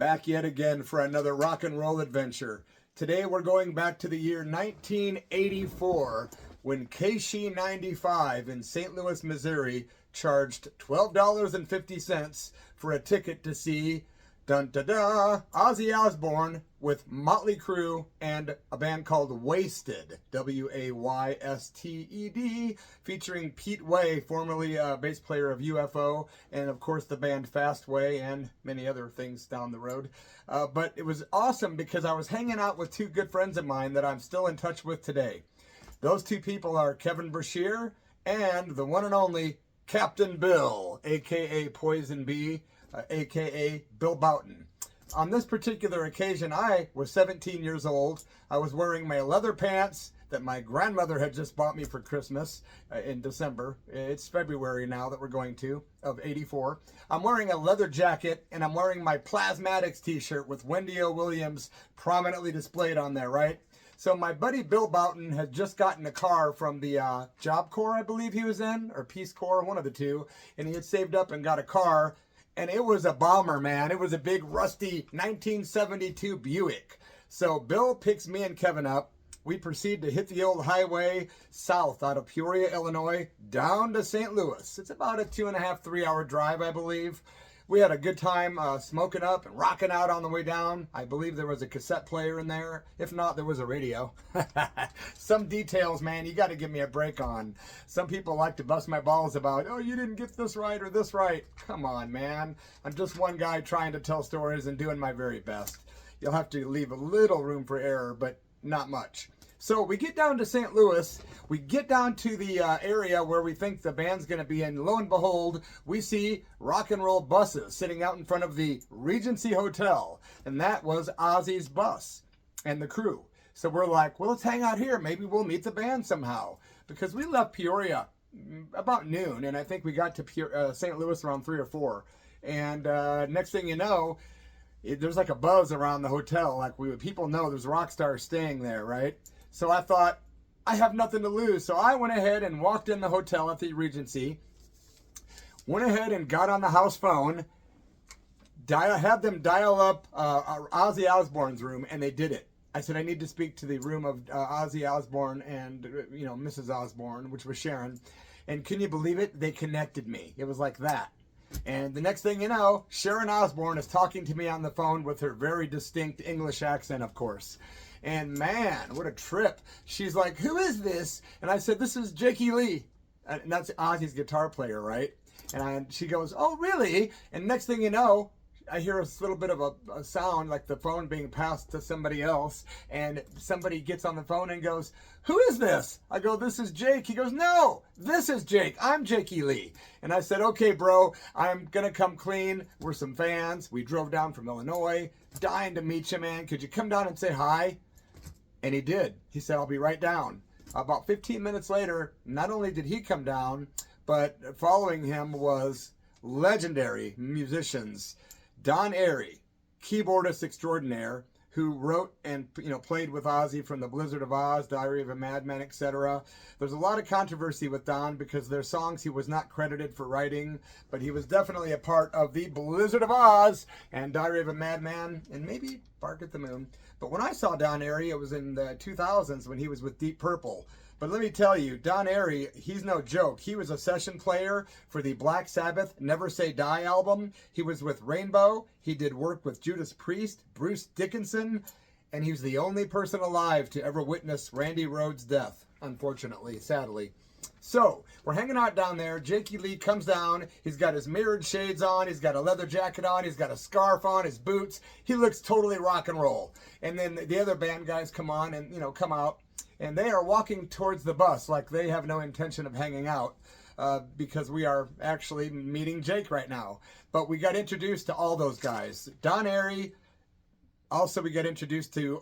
Back yet again for another rock and roll adventure. Today we're going back to the year 1984 when KC95 in St. Louis, Missouri charged $12.50 for a ticket to see dun-da-da, Ozzy Osbourne with Motley Crue and a band called Wasted, W-A-Y-S-T-E-D, featuring Pete Way, formerly a bass player of UFO, and of course the band Fastway and many other things down the road. But it was awesome because I was hanging out with two good friends of mine that I'm still in touch with today. Those two people are Kevin Brashear and the one and only Captain Bill, a.k.a. Poison Bee, a.k.a. Bill Boughton. On this particular occasion, I was 17 years old. I was wearing my leather pants that my grandmother had just bought me for Christmas in December. It's February now that we're going to, of 84. I'm wearing a leather jacket, and I'm wearing my Plasmatics t-shirt with Wendy O. Williams prominently displayed on there, right? So my buddy Bill Boughton had just gotten a car from the Job Corps, I believe he was in, or Peace Corps, one of the two, and he had saved up and got a car. And it was a bomber, man. It was a big, rusty 1972 Buick. So Bill picks me and Kevin up. We proceed to hit the old highway south out of Peoria, Illinois, down to St. Louis. It's about a 2.5, 3 hour drive, I believe. We had a good time smoking up and rocking out on the way down. I believe there was a cassette player in there. If not, there was a radio. Some details, man, you got to give me a break on. Some people like to bust my balls about, oh, you didn't get this right or this right. Come on, man. I'm just one guy trying to tell stories and doing my very best. You'll have to leave a little room for error, but not much. So we get down to St. Louis, we get down to the area where we think the band's going to be, and lo and behold, we see rock and roll buses sitting out in front of the Regency Hotel, and that was Ozzy's bus and the Crue. So we're like, well, let's hang out here. Maybe we'll meet the band somehow, because we left Peoria about noon, and I think we got to St. Louis around 3 or 4. And next thing you know, there's like a buzz around the hotel. Like people know there's rock stars staying there, right? So I thought, I have nothing to lose. So I went ahead and walked in the hotel at the Regency, went ahead and got on the house phone, had them dial up Ozzy Osbourne's room, and they did it. I said, I need to speak to the room of Ozzy Osbourne and, Mrs. Osbourne, which was Sharon. And can you believe it? They connected me. It was like that. And the next thing you know, Sharon Osbourne is talking to me on the phone with her very distinct English accent, of course. And man, what a trip. She's like, who is this? And I said, this is Jakey Lee. And that's Ozzy's guitar player, right? And she goes, oh, really? And next thing you know, I hear a little bit of a sound like the phone being passed to somebody else. And somebody gets on the phone and goes, who is this? I go, this is Jake. He goes, no, this is Jake. I'm Jakey Lee. And I said, okay, bro, I'm going to come clean. We're some fans. We drove down from Illinois, dying to meet you, man. Could you come down and say hi? And he did. He said, I'll be right down. About 15 minutes later, not only did he come down, but following him was legendary musicians. Don Airey, keyboardist extraordinaire, who wrote and played with Ozzy from The Blizzard of Oz, Diary of a Madman, etc. There's a lot of controversy with Don because there's songs he was not credited for writing, but he was definitely a part of The Blizzard of Oz and Diary of a Madman and maybe Bark at the Moon. But when I saw Don Airey, it was in the 2000s when he was with Deep Purple. But let me tell you, Don Airey, he's no joke. He was a session player for the Black Sabbath Never Say Die album. He was with Rainbow. He did work with Judas Priest, Bruce Dickinson, and he was the only person alive to ever witness Randy Rhoads' death, unfortunately, sadly. So, we're hanging out down there. Jakey Lee comes down. He's got his mirrored shades on. He's got a leather jacket on. He's got a scarf on, his boots. He looks totally rock and roll. And then the other band guys come on and, come out. And they are walking towards the bus like they have no intention of hanging out because we are actually meeting Jake right now. But we got introduced to all those guys. Don Airey. Also, we got introduced to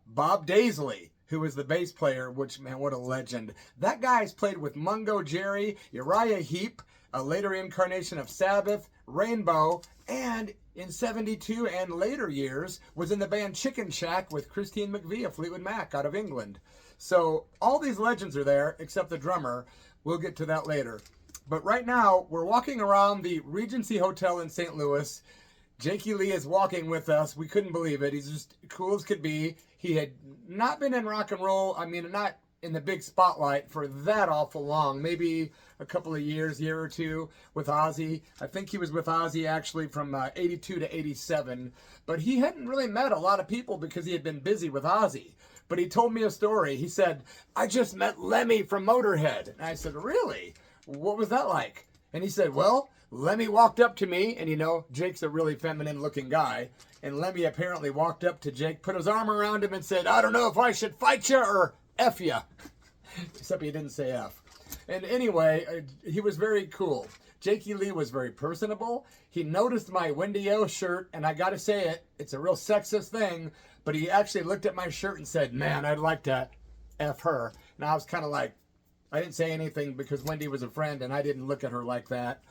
Bob Daisley, who was the bass player, which, man, what a legend. That guy's played with Mungo Jerry, Uriah Heep, a later incarnation of Sabbath, Rainbow, and in 72 and later years was in the band Chicken Shack with Christine McVie of Fleetwood Mac out of England. So all these legends are there, except the drummer. We'll get to that later. But right now, we're walking around the Regency Hotel in St. Louis. Jakey Lee is walking with us. We couldn't believe it. He's just cool as could be. He had not been in rock and roll. I mean, not in the big spotlight for that awful long. Maybe a couple of years, year or two with Ozzy. I think he was with Ozzy actually from 82 to 87. But he hadn't really met a lot of people because he had been busy with Ozzy. But he told me a story. He said, I just met Lemmy from Motorhead. And I said, really? What was that like? And he said, well, Lemmy walked up to me, and you know, Jake's a really feminine looking guy, and Lemmy apparently walked up to Jake, put his arm around him and said, I don't know if I should fight you or F you. Except he didn't say F. And anyway, he was very cool. Jakey Lee was very personable. He noticed my Wendy O shirt, and I gotta say it, it's a real sexist thing, but he actually looked at my shirt and said, man, I'd like to F her. And I was kind of like, I didn't say anything because Wendy was a friend and I didn't look at her like that.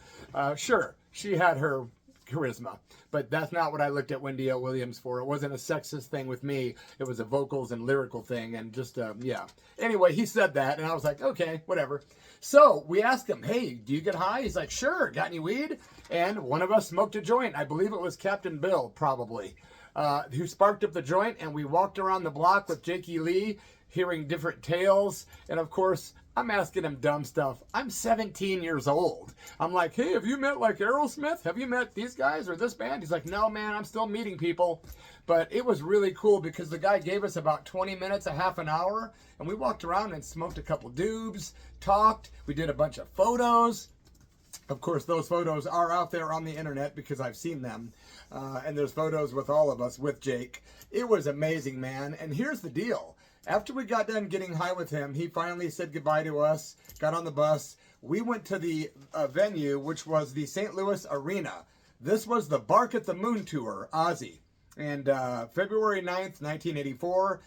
Sure, she had her charisma, but that's not what I looked at Wendy O. Williams for. It wasn't a sexist thing with me. It was a vocals and lyrical thing, and just, yeah. Anyway, he said that, and I was like, okay, whatever. So we asked him, hey, do you get high? He's like, sure, got any weed? And one of us smoked a joint. I believe it was Captain Bill, probably, who sparked up the joint, and we walked around the block with Jakey Lee, hearing different tales, and of course, I'm asking him dumb stuff. I'm 17 years old. I'm like, hey, have you met like Aerosmith? Have you met these guys or this band? He's like, no, man, I'm still meeting people. But it was really cool because the guy gave us about 20 minutes, a half an hour, and we walked around and smoked a couple doobs, talked. We did a bunch of photos. Of course, those photos are out there on the internet because I've seen them. And there's photos with all of us with Jake. It was amazing, man. And here's the deal. After we got done getting high with him, he finally said goodbye to us, got on the bus. We went to the venue, which was the St. Louis Arena. This was the Bark at the Moon tour, Ozzy. And February 9th, 1984,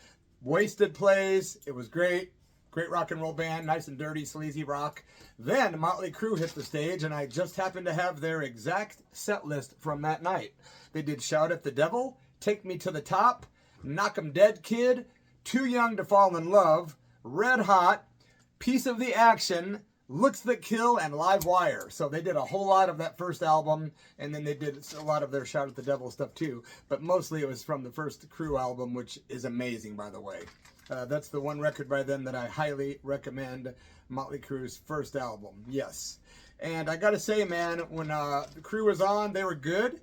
Wasted plays. It was great. Great rock and roll band, nice and dirty, sleazy rock. Then Motley Crue hit the stage, and I just happened to have their exact set list from that night. They did Shout at the Devil, Take Me to the Top, Knock 'em Dead Kid, Too Young to Fall in Love, Red Hot, Piece of the Action, Looks That Kill, and Live Wire. So they did a whole lot of that first album, and then they did a lot of their Shout at the Devil stuff too. But mostly it was from the first Crue album, which is amazing, by the way. That's the one record by them that I highly recommend, Motley Crue's first album. Yes. And I got to say, man, when the Crue was on, they were good.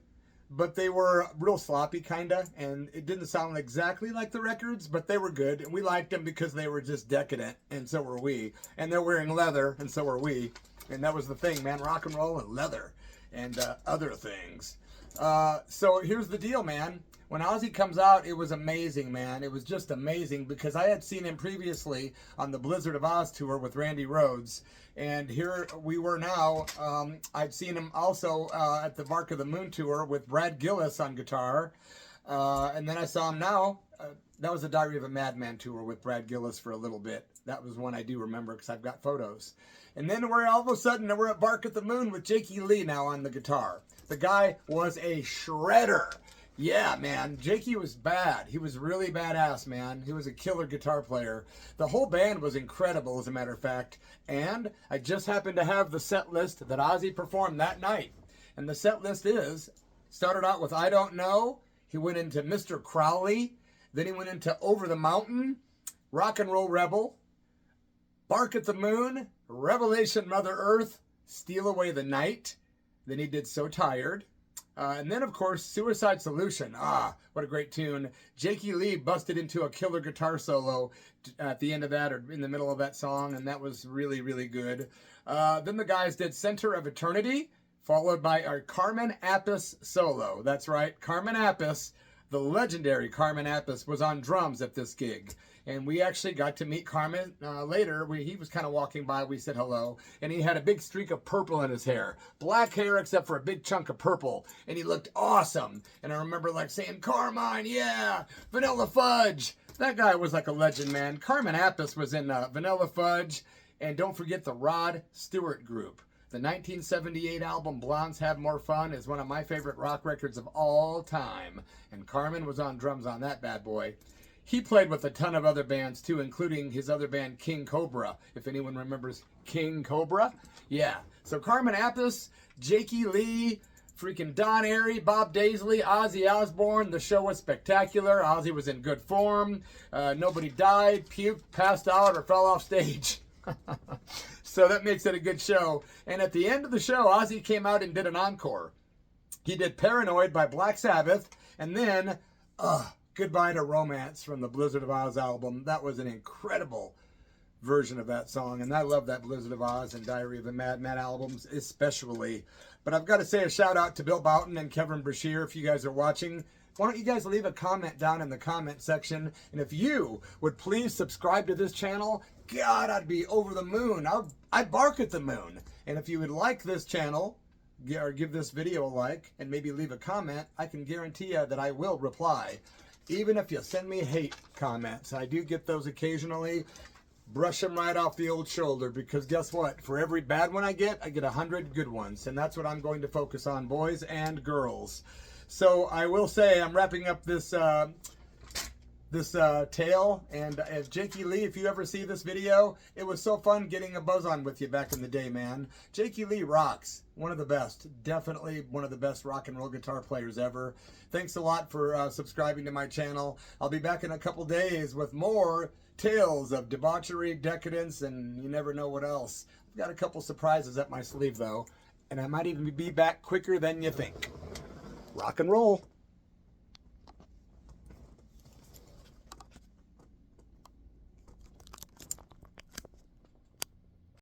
But they were real sloppy, kind of, and it didn't sound exactly like the records, but they were good, and we liked them because they were just decadent, and so were we. And they're wearing leather, and so were we. And that was the thing, man, rock and roll and leather and other things. So here's the deal, man. When Ozzy comes out, it was amazing, man. It was just amazing because I had seen him previously on the Blizzard of Oz tour with Randy Rhoads. And here we were now. I'd seen him also at the Bark of the Moon tour with Brad Gillis on guitar. And then I saw him now. That was the Diary of a Madman tour with Brad Gillis for a little bit. That was one I do remember because I've got photos. And then we're all of a sudden, we're at Bark at the Moon with Jakey Lee now on the guitar. The guy was a shredder. Yeah, man, Jakey was bad. He was really badass, man. He was a killer guitar player. The whole band was incredible, as a matter of fact. And I just happened to have the set list that Ozzy performed that night. And the set list started out with I Don't Know. He went into Mr. Crowley. Then he went into Over the Mountain, Rock and Roll Rebel, Bark at the Moon, Revelation Mother Earth, Steal Away the Night. Then he did So Tired. And then, of course, Suicide Solution. Ah, what a great tune. Jakey Lee busted into a killer guitar solo at the end of that, or in the middle of that song, and that was really, really good. Then the guys did Center of Eternity, followed by our Carmine Appice solo. That's right, Carmine Appice, the legendary Carmine Appice, was on drums at this gig. And we actually got to meet Carmine later. He was kind of walking by. We said hello. And he had a big streak of purple in his hair. Black hair except for a big chunk of purple. And he looked awesome. And I remember like saying, Carmine, yeah, Vanilla Fudge. That guy was like a legend, man. Carmine Appice was in Vanilla Fudge. And don't forget the Rod Stewart Group. The 1978 album Blondes Have More Fun is one of my favorite rock records of all time. And Carmine was on drums on that bad boy. He played with a ton of other bands, too, including his other band, King Cobra, if anyone remembers King Cobra. Yeah, so Carmine Appice, Jakey Lee, freaking Don Airy, Bob Daisley, Ozzy Osbourne. The show was spectacular. Ozzy was in good form. Nobody died, puked, passed out, or fell off stage. So that makes it a good show. And at the end of the show, Ozzy came out and did an encore. He did Paranoid by Black Sabbath, and then Goodbye to Romance from the Blizzard of Oz album. That was an incredible version of that song, and I love that Blizzard of Oz and Diary of a Madman albums especially. But I've got to say a shout out to Bill Boughton and Kevin Brashear if you guys are watching. Why don't you guys leave a comment down in the comment section, and if you would please subscribe to this channel, God, I'd be over the moon. I'd bark at the moon. And if you would like this channel, or give this video a like, and maybe leave a comment, I can guarantee you that I will reply. Even if you send me hate comments, I do get those occasionally. Brush them right off the old shoulder, because guess what? For every bad one I get 100 good ones. And that's what I'm going to focus on, boys and girls. So I will say I'm wrapping up this tale, and Jakey Lee, if you ever see this video, it was so fun getting a buzz on with you back in the day, man. Jakey Lee rocks. One of the best. Definitely one of the best rock and roll guitar players ever. Thanks a lot for subscribing to my channel. I'll be back in a couple days with more tales of debauchery, decadence, and you never know what else. I've got a couple surprises up my sleeve, though, and I might even be back quicker than you think. Rock and roll.